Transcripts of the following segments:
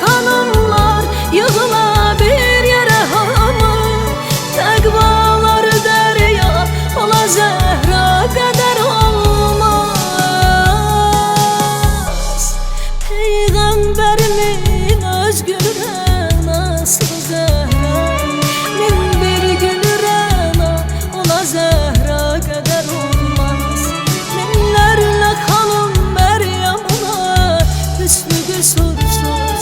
Hanımlar yığıla bir yere hamı, təqvaları derya ola Zəhra qədər olmaz. Peyğəmberimin öz gülürən aslı Zəhra, min bir gülürən ola Zəhra qədər olmaz. Minlərlə xanım Məryəm ola hüsnü qüsursuz,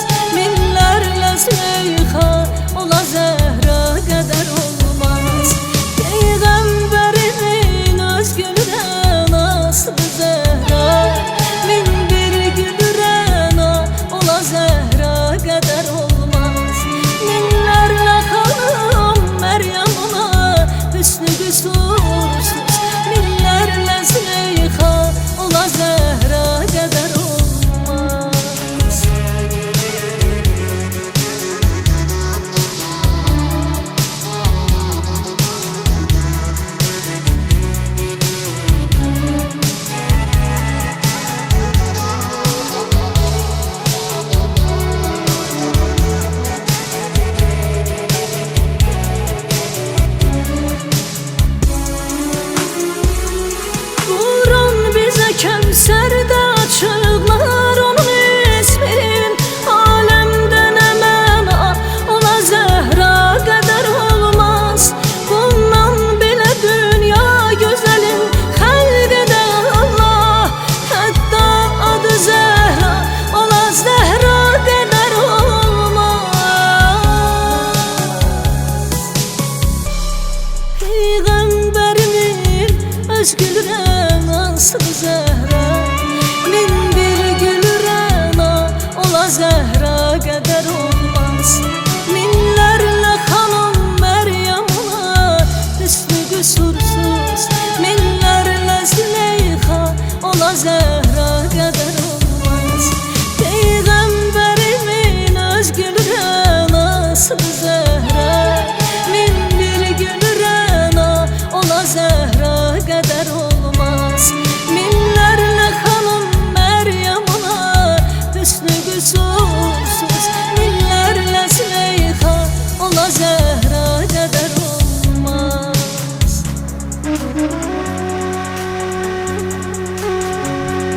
Züleyxa ola Zəhra qədər olmaz. Peyğəmberimin öz gülürən aslı Zəhra, min bir gülürən ola Zəhra qədər olmaz. Minlərlə xanım Məryəm ola hüsnü qüsursuz, minlərlə Züleyxa ola Zəhra qədər olmaz. Kəmsərdə açıqlar onun ismin, aləmdə nə məna ola Zəhra qədər olmaz. Bundan belə dünya gözəlin xəlqədə Allah, hətta adı Zəhra ola Zəhra qədər olmaz. Peyğəmberimin öz gülürən aslı Zəhra, min bir gülürən ola Zəhra qədər olmaz. Minlərlə xanım Məryəm ola hüsnü qüsursuz, minlərlə Züleyxa ola Zəhra qədər olmaz. Peyğəmberimin öz gülürən aslı Zəhra, min bir gülürən ola Zəhra qədər olmaz. Minlərlə xanım Məryəm ola hüsnü qüsursuz, minlərlə Züleyxa ola Zəhra qədər olmaz.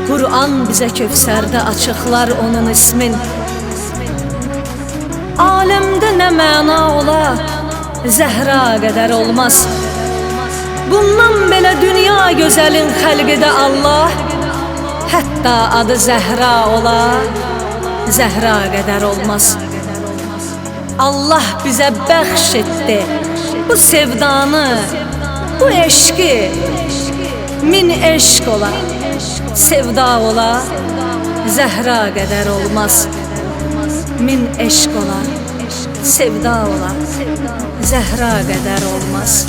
Qur'an bizə Kevsərdə açıqlar onun ismin, aləmdə nə məna ola Zəhra qədər olmaz. Bundan belə dünya gözəlin xəlqidə Allah, hətta adı Zəhra ola Zəhra qədər olmaz. Allah bizə bəxş etdi bu sevdanı, bu eşqi, min eşq ola sevda ola Zəhra qədər olmaz. Min eşq ola sevda ola Zəhra qədər olmaz.